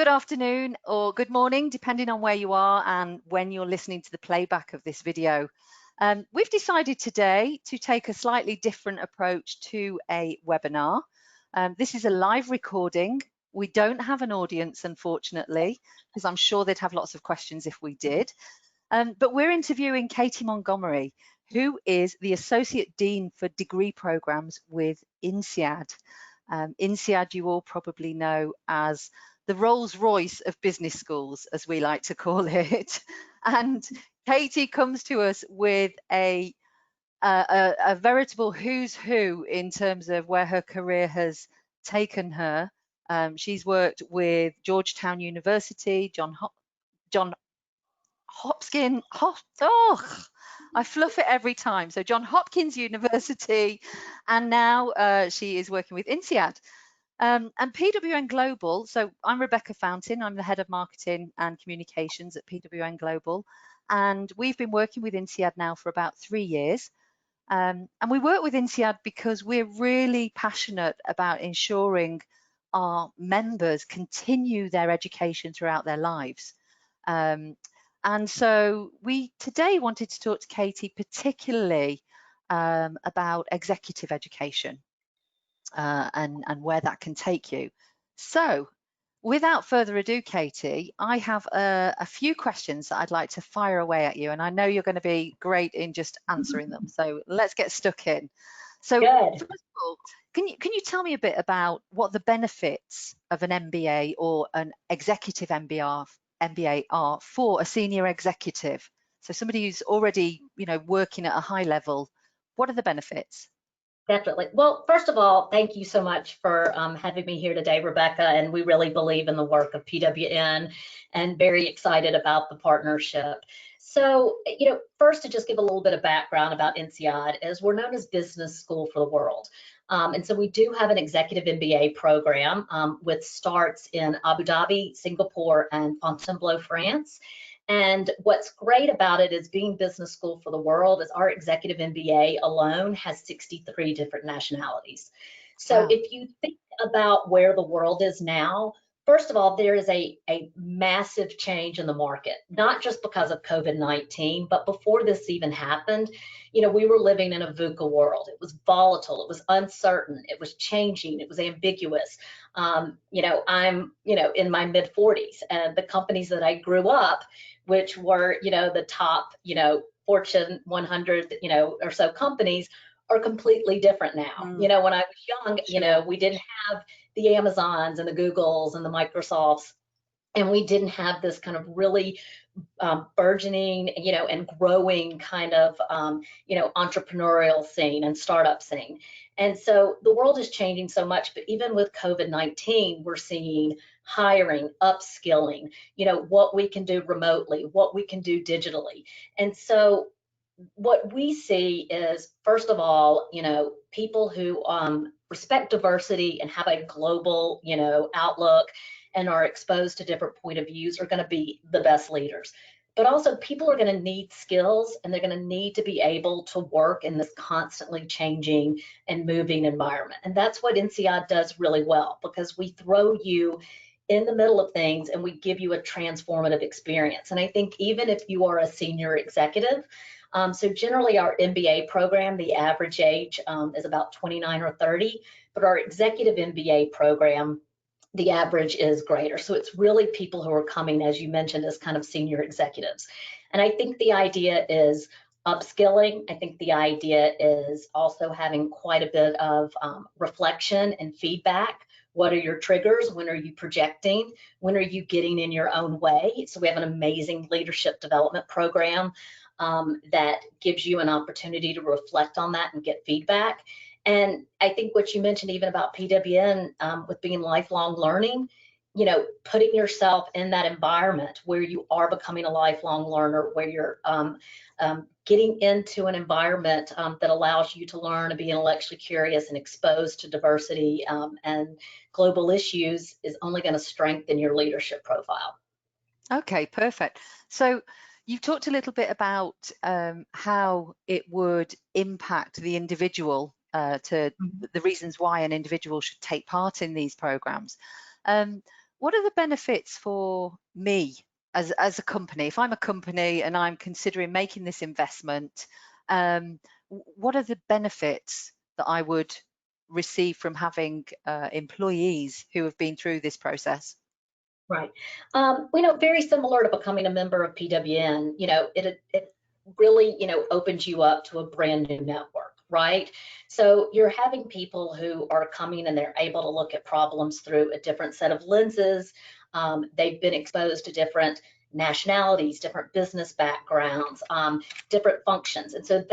good afternoon or good morning, depending on where you are and when you're listening to the playback of this video. We've decided today to take a slightly different approach to a webinar. This is a live recording. We don't have an audience, unfortunately, because I'm sure they'd have lots of questions if we did. But we're interviewing Katie Montgomery, who is the Associate Dean for Degree Programs with Insead. Insead you all probably know as the Rolls-Royce of business schools, as we like to call it. And Katie comes to us with a veritable who's who in terms of where her career has taken her. She's worked with Georgetown University, I fluff it every time. So John Hopkins University, and now she is working with Insead. And PWN Global, so I'm Rebecca Fountain, I'm the Head of Marketing and Communications at PWN Global, and we've been working with Insead now for about 3 years. And we work with Insead because we're really passionate about ensuring our members continue their education throughout their lives. And so we today wanted to talk to Katie particularly about executive education and where that can take you. So without further ado, Katie, I have a few questions that I'd like to fire away at you, and I know you're going to be great in just answering them. So let's get stuck in. So first of all, can you tell me a bit about what the benefits of an MBA or an executive MBA are for a senior executive? So somebody who's already, working at a high level, what are the benefits? Definitely. Well, first of all, thank you so much for having me here today, Rebecca, and we really believe in the work of PWN and very excited about the partnership. So, first to just give a little bit of background about Insead is we're known as Business School for the World. And so we do have an executive MBA program with starts in Abu Dhabi, Singapore, and Fontainebleau, France. And what's great about it is being Business School for the World is our executive MBA alone has 63 different nationalities. So if you think about where the world is now, first of all, there is a massive change in the market, not just because of COVID-19, but before this even happened, we were living in a VUCA world. It was volatile, it was uncertain, it was changing, it was ambiguous. I'm, in my mid 40s, and the companies that I grew up, which were, the top, Fortune 100, or so companies, are completely different now. When I was young, we didn't have the Amazons and the Googles and the Microsofts, and we didn't have this kind of really burgeoning, and growing kind of, entrepreneurial scene and startup scene. And so the world is changing so much, but even with COVID-19, we're seeing hiring, upskilling, what we can do remotely, what we can do digitally. And so what we see is, first of all, people who respect diversity and have a global, outlook and are exposed to different point of views are going to be the best leaders. But also people are going to need skills, and they're going to need to be able to work in this constantly changing and moving environment. And that's what Insead does really well, because we throw you in the middle of things and we give you a transformative experience. And I think even if you are a senior executive, so generally our MBA program, the average age is about 29 or 30, but our executive MBA program, the average is greater. So it's really people who are coming, as you mentioned, as kind of senior executives. And I think the idea is upskilling. I think the idea is also having quite a bit of reflection and feedback. What are your triggers? When are you projecting? When are you getting in your own way? So we have an amazing leadership development program that gives you an opportunity to reflect on that and get feedback. And I think what you mentioned even about PWN with being lifelong learning, putting yourself in that environment where you are becoming a lifelong learner, where you're getting into an environment that allows you to learn and be intellectually curious and exposed to diversity and global issues is only going to strengthen your leadership profile. Okay, perfect. So you've talked a little bit about how it would impact the individual to the reasons why an individual should take part in these programs. what are the benefits for me as a company? If I'm a company and I'm considering making this investment, what are the benefits that I would receive from having employees who have been through this process? Right. Very similar to becoming a member of PWN, it really, opens you up to a brand new network, right? So you're having people who are coming and they're able to look at problems through a different set of lenses. They've been exposed to different nationalities, different business backgrounds, different functions. And so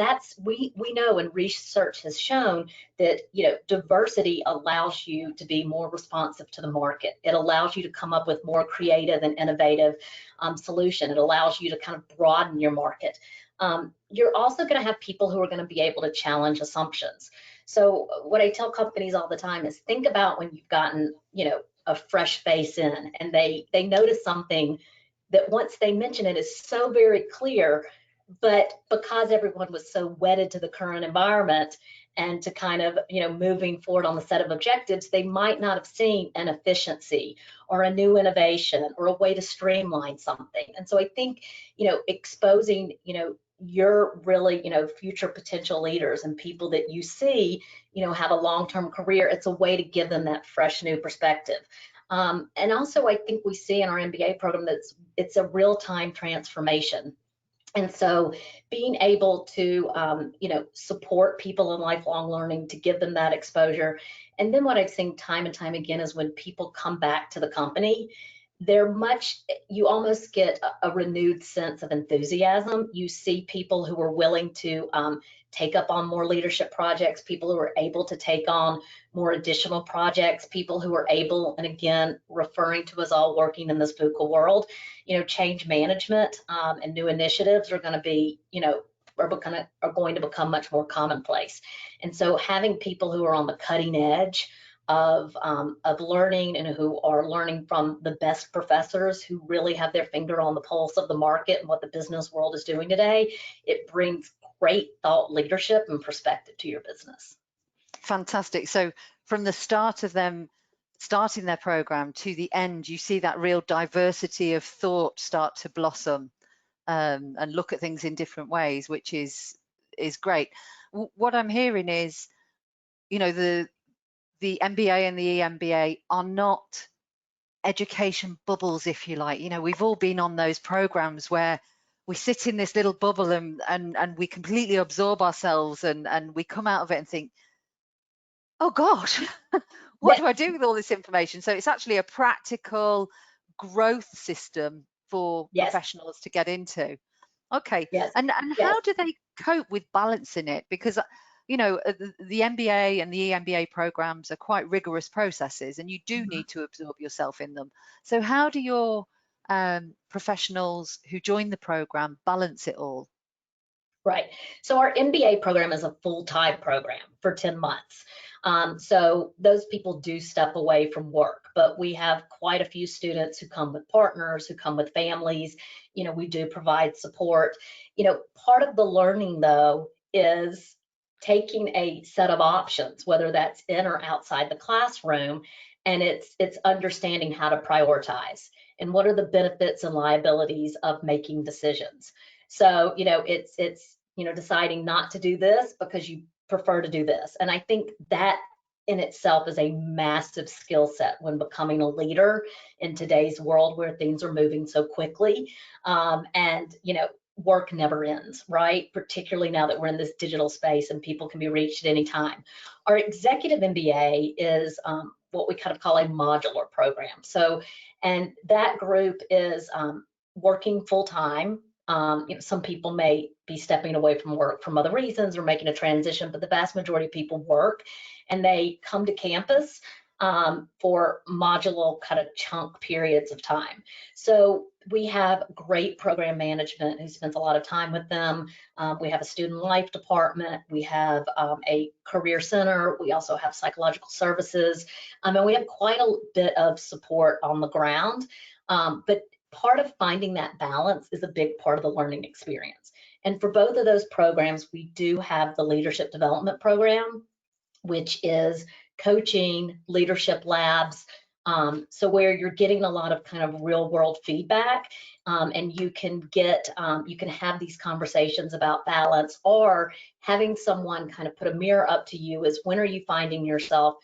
we know, and research has shown that, diversity allows you to be more responsive to the market. It allows you to come up with more creative and innovative solution. It allows you to kind of broaden your market. You're also going to have people who are going to be able to challenge assumptions. So what I tell companies all the time is, think about when you've gotten, a fresh face in, and they notice something that once they mention it is so very clear, but because everyone was so wedded to the current environment and to kind of, moving forward on the set of objectives, they might not have seen an efficiency or a new innovation or a way to streamline something. And so I think, exposing, your really, future potential leaders and people that you see, have a long-term career, it's a way to give them that fresh new perspective. And also, I think we see in our MBA program that it's a real-time transformation. And so being able to, support people in lifelong learning, to give them that exposure. And then what I've seen time and time again is when people come back to the company, you almost get a renewed sense of enthusiasm. You see people who are willing to take up on more leadership projects, people who are able to take on more additional projects, people who are able, and again, referring to us all working in this VUCA world, change management and new initiatives are going to be, are going to become much more commonplace. And so having people who are on the cutting edge of learning, and who are learning from the best professors who really have their finger on the pulse of the market and what the business world is doing today, it brings great thought leadership and perspective to your business. Fantastic. So from the start of them starting their program to the end, you see that real diversity of thought start to blossom and look at things in different ways, which is great. What I'm hearing is, the MBA and the EMBA are not education bubbles, if you like. We've all been on those programs where we sit in this little bubble and we completely absorb ourselves, and we come out of it and think, oh gosh, what do I do with all this information? So it's actually a practical growth system for professionals to get into. Okay. Yes. And how do they cope with balancing it? Because the MBA and the EMBA programs are quite rigorous processes, and you do need to absorb yourself in them. So how do your professionals who join the program balance it all? Right. So our MBA program is a full-time program for 10 months. So those people do step away from work, but we have quite a few students who come with partners, who come with families. We do provide support. Part of the learning, though, is taking a set of options, whether that's in or outside the classroom, and it's understanding how to prioritize and what are the benefits and liabilities of making decisions. So, it's deciding not to do this because you prefer to do this. And I think that in itself is a massive skill set when becoming a leader in today's world where things are moving so quickly. And, work never ends, right? Particularly now that we're in this digital space and people can be reached at any time. Our Executive MBA is what we kind of call a modular program. So, and that group is working full-time. Some people may be stepping away from work from other reasons or making a transition, but the vast majority of people work, and they come to campus for modular kind of chunk periods of time. So we have great program management who spends a lot of time with them. We have a student life department. We have a career center. We also have psychological services. And we have quite a bit of support on the ground. But part of finding that balance is a big part of the learning experience. And for both of those programs, we do have the leadership development program, which is coaching, leadership labs, So where you're getting a lot of kind of real world feedback, and you can get, you can have these conversations about balance, or having someone kind of put a mirror up to you is, when are you finding yourself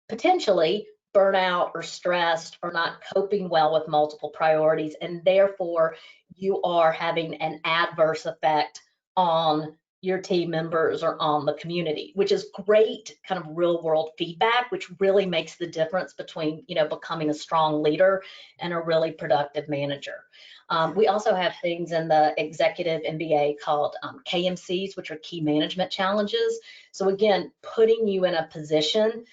potentially burnout or stressed or not coping well with multiple priorities, and therefore you are having an adverse effect on your team members or on the community, which is great kind of real world feedback, which really makes the difference between, you know, becoming a strong leader and a really productive manager. We also have things in the Executive MBA called KMCs, which are key management challenges. So again, putting you in a position,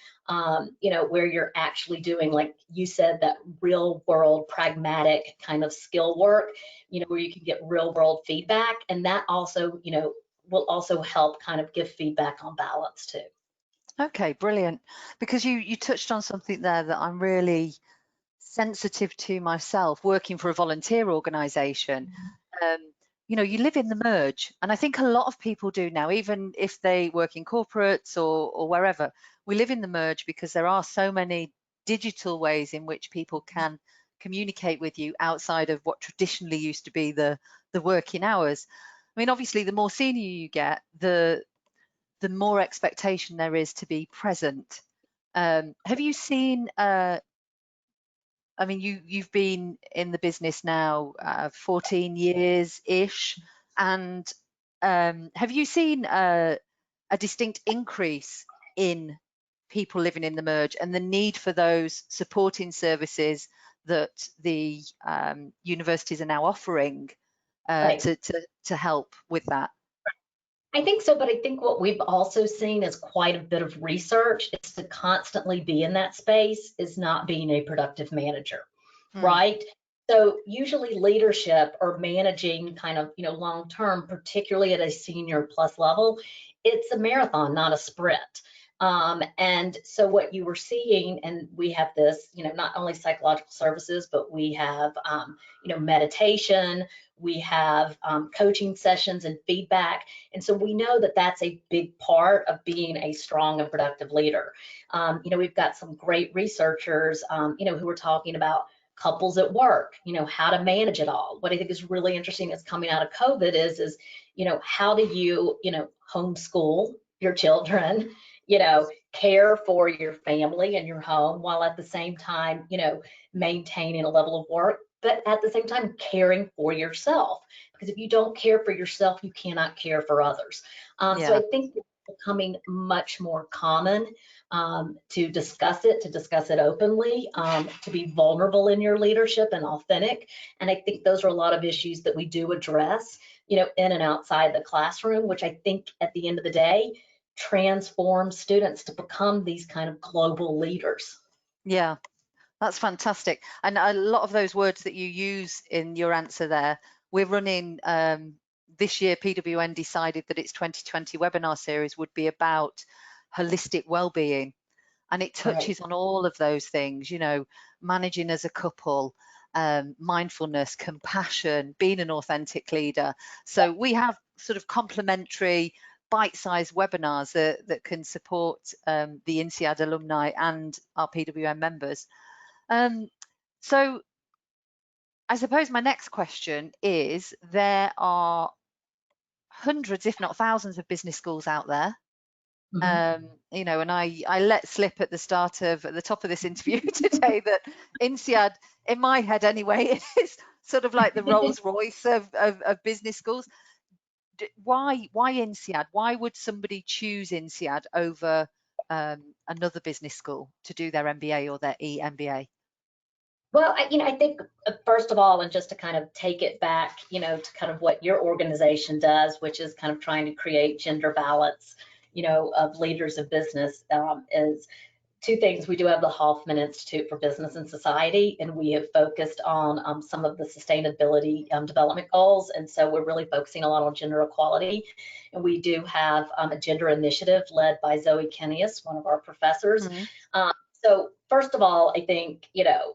you know, where you're actually doing, like you said, that real world pragmatic kind of skill work, you know, where you can get real world feedback. And that also, you know, will also help kind of give feedback on balance too. Okay, brilliant. Because you touched on something there that I'm really sensitive to myself, working for a volunteer organisation. You know, you live in the merge, and I think a lot of people do now, even if they work in corporates or wherever. We live in the merge because there are so many digital ways in which people can communicate with you outside of what traditionally used to be the working hours. I mean, obviously, the more senior you get, the more expectation there is to be present. Have you seen? I mean, you've been in the business now 14 years ish, and have you seen a distinct increase in people living in the merge and the need for those supporting services that the universities are now offering Right. to help with that? I think so, but I think what we've also seen is quite a bit of research is to constantly be in that space is not being a productive manager, Mm, right? So usually leadership or managing kind of, you know, long term, particularly at a senior plus level, it's a marathon, not a sprint. And so what you were seeing, and we have this, you know, not only psychological services, but we have, you know, meditation, we have coaching sessions and feedback. And so we know that that's a big part of being a strong and productive leader. You know, we've got some great researchers, you know, who are talking about couples at work, you know, how to manage it all. What I think is really interesting is coming out of COVID is, you know, how do you, you know, homeschool your children, you know, care for your family and your home while at the same time, you know, maintaining a level of work, but at the same time caring for yourself. Because if you don't care for yourself, you cannot care for others. So yeah. I think it's becoming much more common to discuss it openly, to be vulnerable in your leadership and authentic. And I think those are a lot of issues that we do address, you know, in and outside the classroom, which I think at the end of the day transforms students to become these kind of global leaders. Yeah. That's fantastic. And a lot of those words that you use in your answer there, we're running this year, PWN decided that its 2020 webinar series would be about holistic well-being. And it Right. touches on all of those things, you know, managing as a couple, mindfulness, compassion, being an authentic leader. So we have sort of complementary bite-sized webinars that can support the Insead alumni and our PWN members. So I suppose my next question is, there are hundreds, if not thousands, of business schools out there. Mm-hmm. You know, and I let slip at the top of this interview today that Insead, in my head anyway, is sort of like the Rolls Royce of business schools. Why Insead? Why would somebody choose Insead over another business school to do their MBA or their EMBA? Well, you know, I think first of all, and just to kind of take it back, you know, to kind of what your organization does, which is kind of trying to create gender balance, you know, of leaders of business, is two things. We do have the Hoffman Institute for Business and Society, and we have focused on some of the sustainability development goals. And so we're really focusing a lot on gender equality. And we do have a gender initiative led by Zoe Kennius, one of our professors. Mm-hmm. So first of all, I think, you know,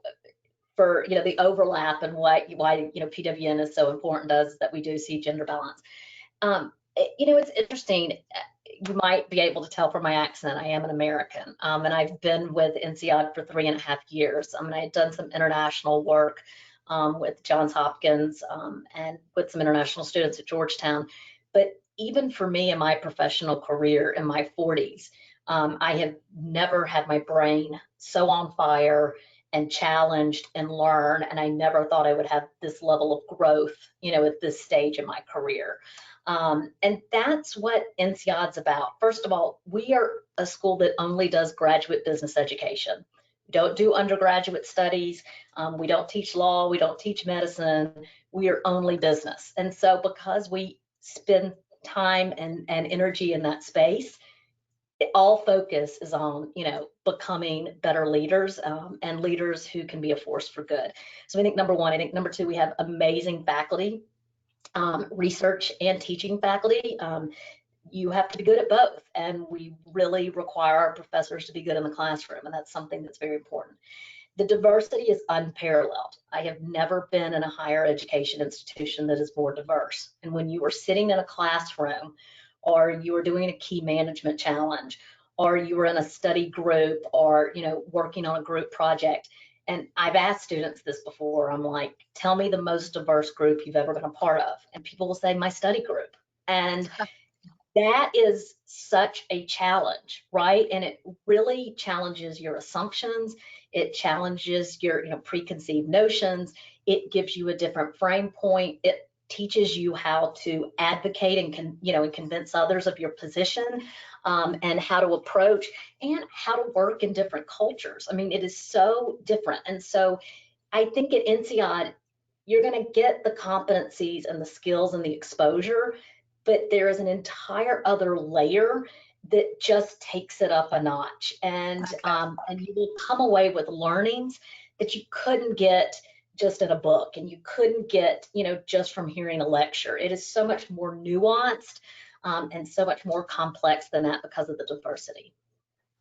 for, you know, the overlap and why, you know, PWN is so important to us, that we do see gender balance. It's interesting. You might be able to tell from my accent, I am an American, and I've been with Insead for 3.5 years. I had done some international work with Johns Hopkins and with some international students at Georgetown. But even for me in my professional career in my 40s, I have never had my brain so on fire and challenged and learn, and I never thought I would have this level of growth, at this stage in my career. And that's what Insead's about. First of all, we are a school that only does graduate business education. We don't do undergraduate studies. We don't teach law. We don't teach medicine. We are only business. And so because we spend time and energy in that space, all focus is on, becoming better leaders and leaders who can be a force for good. So I think number one. I think number two, we have amazing faculty. Research and teaching faculty. You have to be good at both, and we really require our professors to be good in the classroom, and that's something that's very important. The diversity is unparalleled. I have never been in a higher education institution that is more diverse. And when you are sitting in a classroom, or you are doing a key management challenge, or you are in a study group, or working on a group project, and I've asked students this before, I'm like, tell me the most diverse group you've ever been a part of. And people will say, my study group. And that is such a challenge, right? And it really challenges your assumptions. It challenges your preconceived notions. It gives you a different frame point. It teaches you how to advocate and convince others of your position, and how to approach and how to work in different cultures. It is so different. And so I think at Insead, you're going to get the competencies and the skills and the exposure, but there is an entire other layer that just takes it up a notch. And and you will come away with learnings that you couldn't get just in a book, and you couldn't get just from hearing a lecture. It is so much more nuanced and so much more complex than that because of the diversity.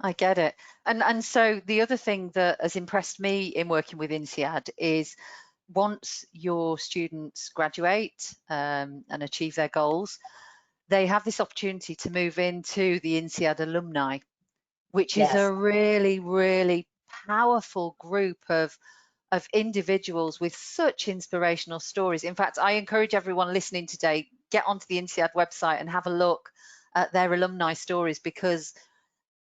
I get it. And so the other thing that has impressed me in working with Insead is once your students graduate and achieve their goals, they have this opportunity to move into the Insead Alumni, which is a really, really powerful group of individuals with such inspirational stories. In fact, I encourage everyone listening today, get onto the Insead website and have a look at their alumni stories, because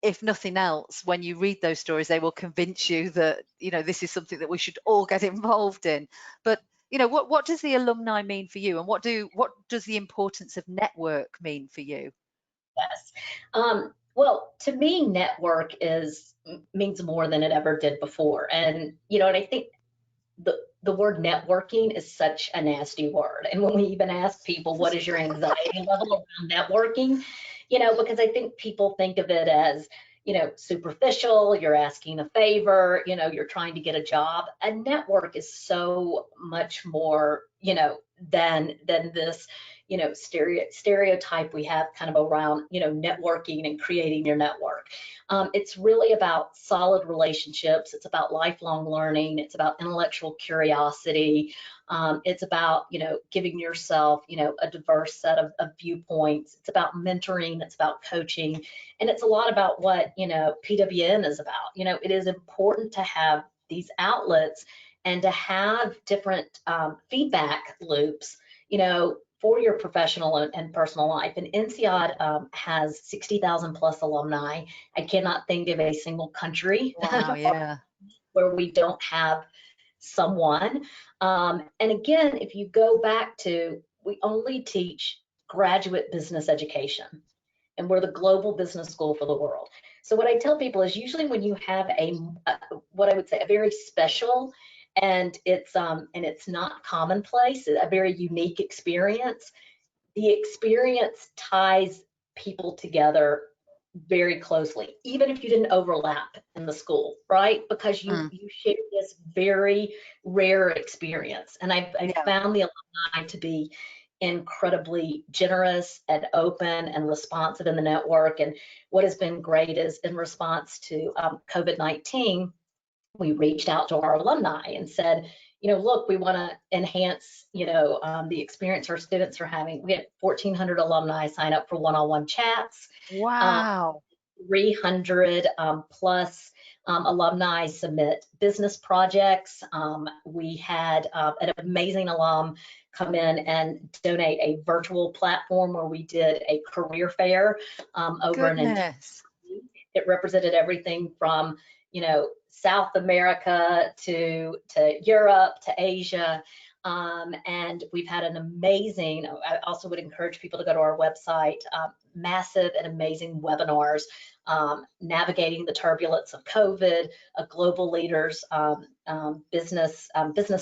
if nothing else, when you read those stories, they will convince you that, this is something that we should all get involved in. But, what does the alumni mean for you? And what does the importance of network mean for you? Yes. Well, to me, network means more than it ever did before. And, and I think the word networking is such a nasty word. And when we even ask people, what is your anxiety level around networking? Because I think people think of it as, superficial, you're asking a favor, you're trying to get a job. A network is so much more, than this, stereotype we have kind of around, networking and creating your network. It's really about solid relationships. It's about lifelong learning. It's about intellectual curiosity. It's about, giving yourself, a diverse set of viewpoints. It's about mentoring. It's about coaching. And it's a lot about what, PWN is about. It is important to have these outlets and to have different feedback loops, for your professional and personal life. And Insead has 60,000 plus alumni. I cannot think of a single country where we don't have someone. And again, if you go back to, we only teach graduate business education, and we're the global business school for the world. So what I tell people is usually when you have what I would say a very special and it's not commonplace, a very unique experience, the experience ties people together very closely, even if you didn't overlap in the school, right? Because you share this very rare experience. And I found the alumni to be incredibly generous and open and responsive in the network. And what has been great is in response to COVID-19, we reached out to our alumni and said, look, we want to enhance, the experience our students are having. We had 1,400 alumni sign up for one-on-one chats. Wow. 300 plus alumni submit business projects. We had an amazing alum come in and donate a virtual platform where we did a career fair over an entire week. It represented everything from, South America to Europe to Asia. And we've had an amazing, I also would encourage people to go to our website, massive and amazing webinars, navigating the turbulence of COVID, a global leaders, business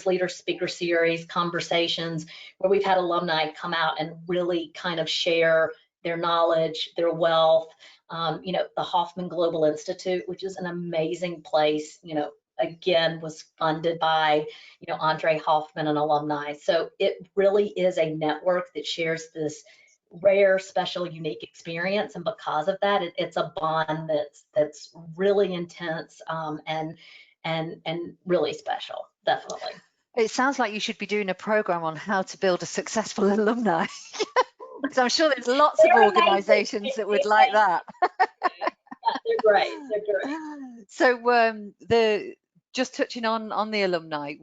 leaders speaker series, conversations, where we've had alumni come out and really kind of share their knowledge, their wealth. The Hoffman Global Institute, which is an amazing place, again, was funded by, Andre Hoffman and alumni. So it really is a network that shares this rare, special, unique experience, and because of that, it's a bond that's really intense and really special, definitely. It sounds like you should be doing a program on how to build a successful alumni. Because I'm sure there's lots of organizations that would like that. Yeah, they're great. They're great. So just touching on the alumni,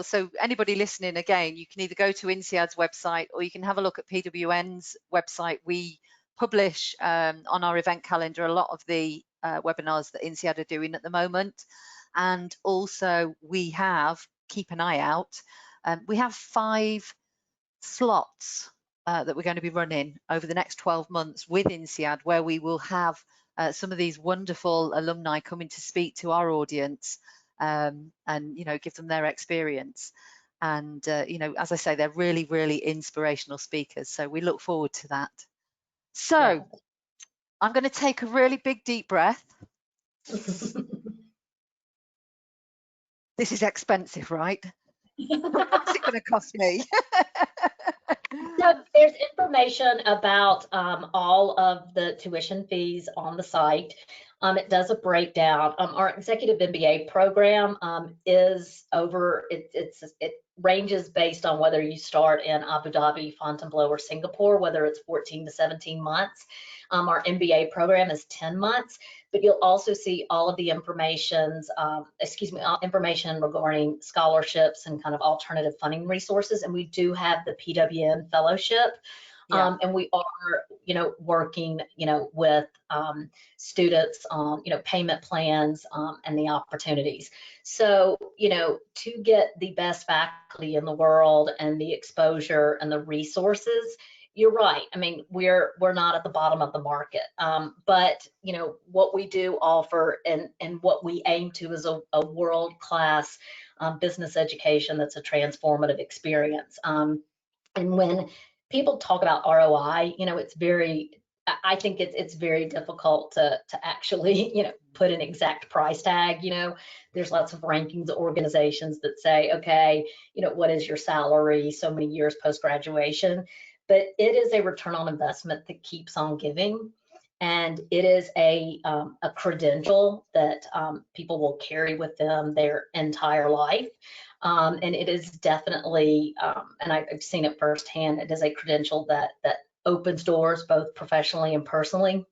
so anybody listening, again, you can either go to Insead's website or you can have a look at PWN's website. We publish on our event calendar a lot of the webinars that Insead are doing at the moment. And also we have, keep an eye out, we have 5 slots that we're going to be running over the next 12 months with Insead, where we will have some of these wonderful alumni coming to speak to our audience and give them their experience. And as I say, they're really, really inspirational speakers, so we look forward to that. So yeah. I'm going to take a really big deep breath. This is expensive, right? What's it going to cost me? So there's information about all of the tuition fees on the site. It does a breakdown. Our Executive MBA program is over, it ranges based on whether you start in Abu Dhabi, Fontainebleau, or Singapore, whether it's 14 to 17 months. Our MBA program is 10 months, but you'll also see all of the information regarding scholarships and kind of alternative funding resources. And we do have the PWN fellowship. Yeah. And we are, working, with students on, payment plans and the opportunities. So, to get the best faculty in the world and the exposure and the resources, you're right. I mean, we're not at the bottom of the market, but what we do offer and what we aim to is a world-class business education that's a transformative experience. And when people talk about ROI, I think it's very difficult to actually, put an exact price tag. There's lots of rankings of organizations that say, okay, what is your salary so many years post-graduation? But it is a return on investment that keeps on giving. And it is a credential that people will carry with them their entire life. And it is definitely, and I've seen it firsthand, it is a credential that opens doors both professionally and personally,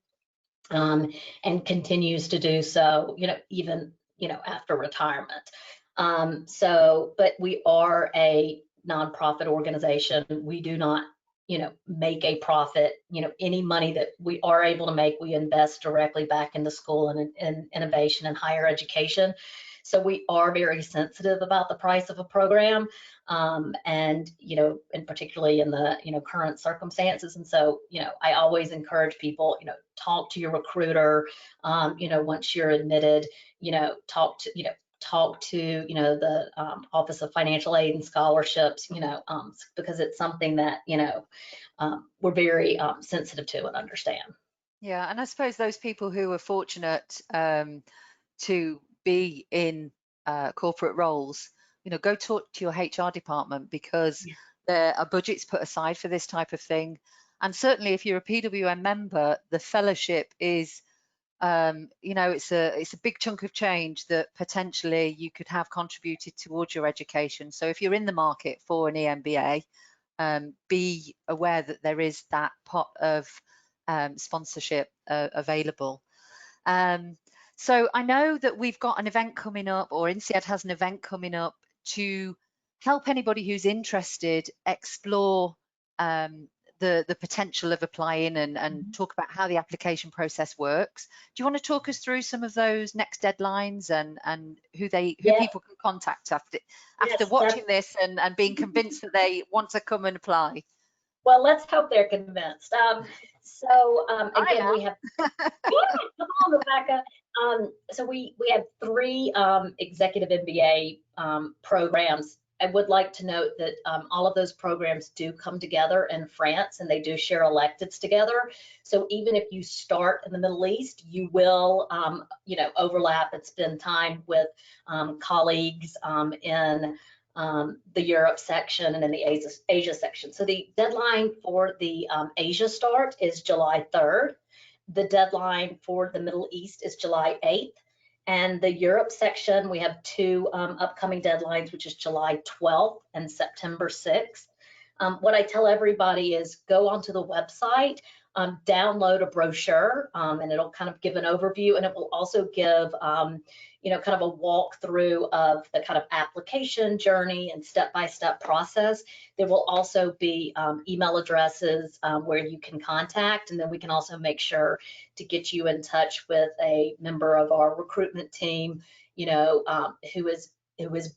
and continues to do so, even, after retirement. But we are a nonprofit organization. We do not, make a profit. Any money that we are able to make, we invest directly back into school and innovation and higher education. So we are very sensitive about the price of a program, and particularly in the current circumstances. And so I always encourage people, talk to your recruiter, once you're admitted, talk to the Office of Financial Aid and Scholarships, because it's something that we're very sensitive to and understand. Yeah, and I suppose those people who are fortunate to be in corporate roles, go talk to your HR department, because there are budgets put aside for this type of thing. And certainly if you're a PWN member, the fellowship is you know, it's a big chunk of change that potentially you could have contributed towards your education. So if you're in the market for an EMBA, be aware that there is that pot of sponsorship available. So I know that we've got an event coming up, or Insead has an event coming up to help anybody who's interested explore the potential of applying and talk about how the application process works. Do you want to talk us through some of those next deadlines and who people can contact after watching this and being convinced that they want to come and apply? Well, let's hope they're convinced. Again, we have come on, Rebecca. So we have 3 Executive MBA programs. I would like to note that all of those programs do come together in France, and they do share electives together. So even if you start in the Middle East, you will, you know, overlap and spend time with colleagues in the Europe section and in the Asia section. So the deadline for the Asia start is July 3rd. The deadline for the Middle East is July 8th. And the Europe section, we have 2 upcoming deadlines, which is July 12th and September 6th. What I tell everybody is go onto the website, download a brochure, and it'll kind of give an overview, and it will also give you know, kind of a walkthrough of the kind of application journey and step-by-step process. There will also be email addresses where you can contact, and then we can also make sure to get you in touch with a member of our recruitment team, you know, who is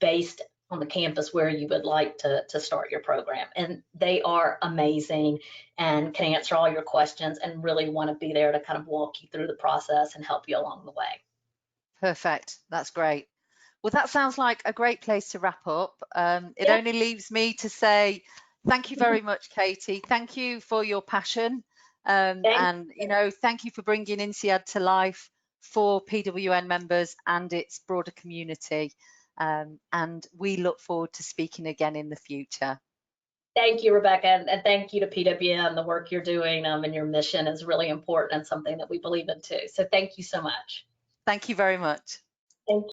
based on the campus where you would like to start your program. And they are amazing and can answer all your questions and really want to be there to kind of walk you through the process and help you along the way. Perfect. That's great. Well, that sounds like a great place to wrap up. It only leaves me to say thank you very much, Katie. Thank you for your passion. And, you know, thank you for bringing Insead to life for PWN members and its broader community. And we look forward to speaking again in the future. Thank you, Rebecca, and thank you to PWN. The work you're doing and your mission is really important and something that we believe in too. So thank you so much. Thank you very much. Thank you.